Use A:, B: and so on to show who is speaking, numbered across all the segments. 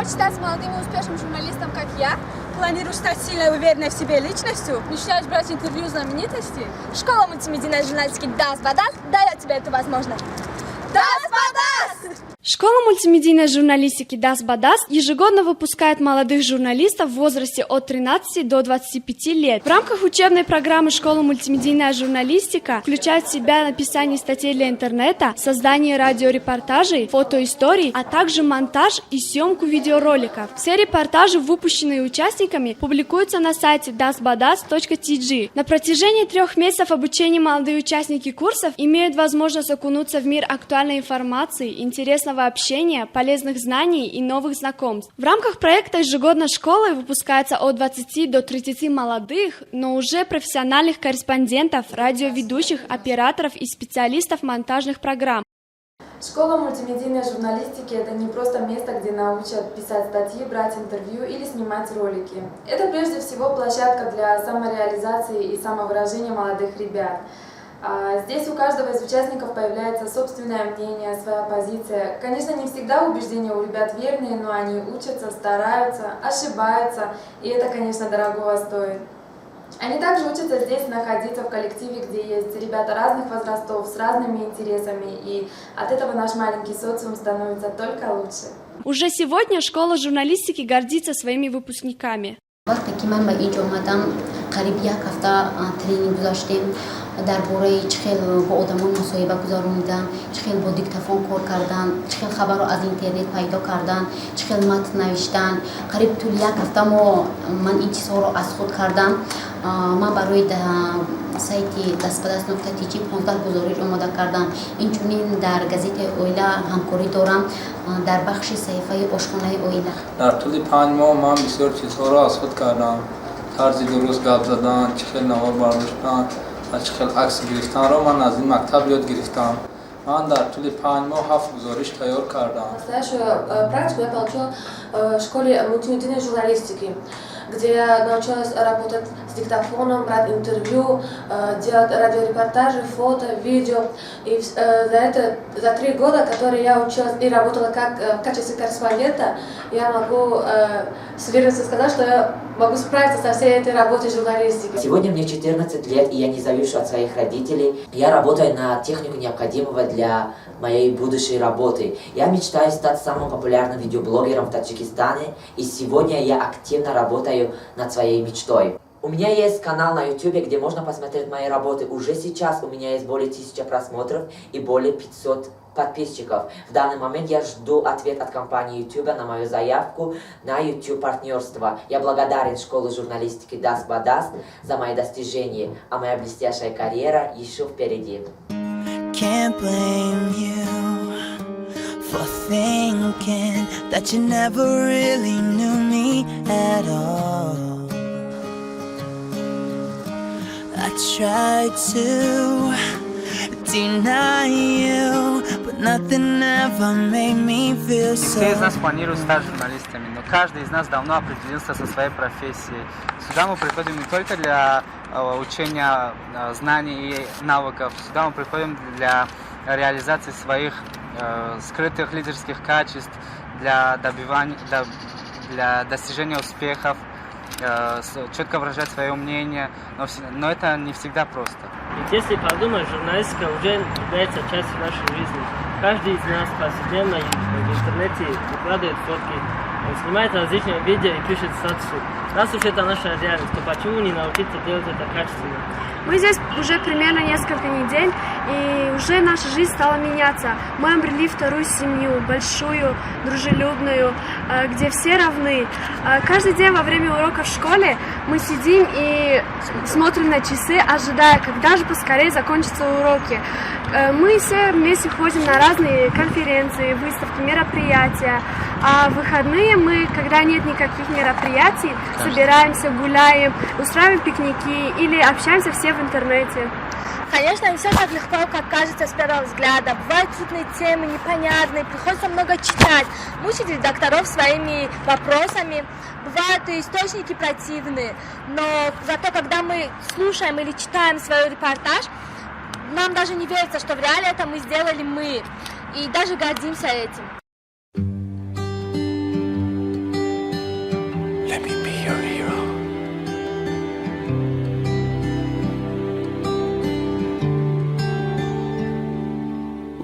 A: стать молодым и успешным журналистом, как я?
B: Планируешь стать сильной и уверенной в себе личностью?
A: Мечтаешь брать интервью знаменитостей?
C: Школа мультимедийной журналистики «Das Badas» дает тебе эту возможность. Das Badas!
D: Школа мультимедийной журналистики «Das Badas» ежегодно выпускает молодых журналистов в возрасте от 13 до 25 лет. В рамках учебной программы «Школа мультимедийная журналистика» включает в себя написание статей для интернета, создание радиорепортажей, фотоисторий, а также монтаж и съемку видеороликов. Все репортажи, выпущенные участниками, публикуются на сайте dasbadas.tg. На протяжении 3 месяцев обучения молодые участники курсов имеют возможность окунуться в мир актуальной информации, интересного общения, полезных знаний и новых знакомств. В рамках проекта ежегодно школой выпускается от 20 до 30 молодых, но уже профессиональных корреспондентов, радиоведущих, операторов и специалистов монтажных программ.
E: Школа мультимедийной журналистики – это не просто место, где научат писать статьи, брать интервью или снимать ролики. Это прежде всего площадка для самореализации и самовыражения молодых ребят. Здесь у каждого из участников появляется собственное мнение, своя позиция. Конечно, не всегда убеждения у ребят верные, но они учатся, стараются, ошибаются, и это, конечно, дорогого стоит. Они также учатся здесь находиться в коллективе, где есть ребята разных возрастов, с разными интересами, и от этого наш маленький социум становится только лучше.
D: Уже сегодня школа журналистики гордится своими выпускниками.
F: وقتی که من به اینجا اومدم قریب 1 هفته ترینینگ گذاشتیم درباره چخیل با آدمان مصاحبه گذروندن، چخیل با دیکتافون کار کردن، چخیل خبر رو از اینترنت پیدا کردن، چخیل متن نوشتن. قریب طول 1 هفته من این چیزها رو از خود کردم. من برای سایت dasbadas.tg 15 گزارش آماده کردم. اینچنین در گزیت اویلا همکاری دارم در بخش صحیفه آشخانه اویلا.
G: در طول 5 ماه من بسیار چیزها را از خود کردم. طرز درست گپ زدن، چخیل نوار برداشتن و چخیل عکس گرفتن را من از این مکتب یاد گرفتم. من در طول 5 ماه 7 گزارش تیار کردم.
H: Настоящую практику я получила в школе мультимедийной журналистики, где я научилась работать с диктофоном, брать интервью, делать радиорепортажи, фото, видео. И за 3 года, которые я училась и работала в качестве корреспондента, я могу с уверенностью сказать, что я могу справиться со всей этой работой журналистики.
I: Сегодня мне 14 лет, и я не завишу от своих родителей. Я работаю на технику, необходимого для моей будущей работы. Я мечтаю стать самым популярным видеоблогером в Таджикистане, и сегодня я активно работаю над своей мечтой. У меня есть канал на YouTube, где можно посмотреть мои работы. Уже сейчас у меня есть более 1000 просмотров и более 500 подписчиков. В данный момент я жду ответ от компании YouTube на мою заявку на YouTube партнерство. Я благодарен школе журналистики Das Badas за мои достижения, а моя блестящая карьера еще впереди.
J: Can't blame you for thinking that you never really knew me at all. I tried to deny you, but nothing ever made me feel so.
K: Все из нас планируют стать журналистами, но каждый из нас давно определился со своей профессией. Сюда мы приходим не только для учения знаний и навыков, сюда мы приходим для реализации своих скрытых лидерских качеств, для достижения успехов, четко выражать свое мнение, но это не всегда просто.
L: Ведь если подумать, журналистика уже является частью нашей жизни. Каждый из нас повседневно в интернете выкладывает фотки, снимает различные видео и пишет статусы. Раз уж это наша реальность, то почему не научиться делать это качественно?
D: Мы здесь уже примерно несколько недель, и уже наша жизнь стала меняться. Мы обрели вторую семью, большую, дружелюбную, где все равны. Каждый день во время уроков в школе мы сидим и смотрим на часы, ожидая, когда же поскорее закончатся уроки. Мы все вместе ходим на разные конференции, выставки, мероприятия. А в выходные мы, когда нет никаких мероприятий, собираемся, гуляем, устраиваем пикники или общаемся все в интернете.
C: Конечно, не все так легко, как кажется с первого взгляда. Бывают трудные темы, непонятные, приходится много читать, мучить редакторов своими вопросами. Бывают и источники противные, но зато, когда мы слушаем или читаем свой репортаж, нам даже не верится, что в реале это мы сделали мы, и даже гордимся этим.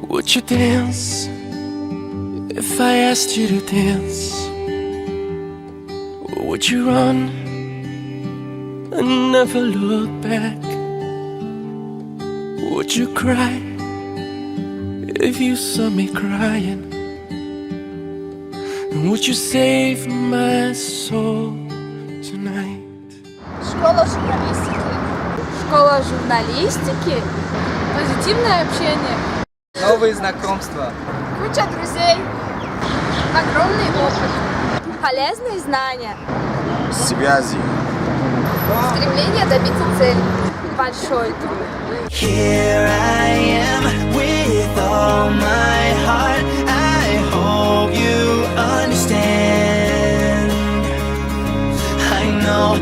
J: Would you dance if I asked you to dance? Would you run and never look back? Would you cry if you saw me crying? And would you save my soul tonight?
A: Школа журналистики. Школа журналистики? Позитивное общение.
K: Новые знакомства.
A: Куча друзей. Огромный опыт. Полезные знания.
M: Связи.
A: Стремление добиться цели. Большой труд.
J: Here I am with all my heart. I hope you understand. I know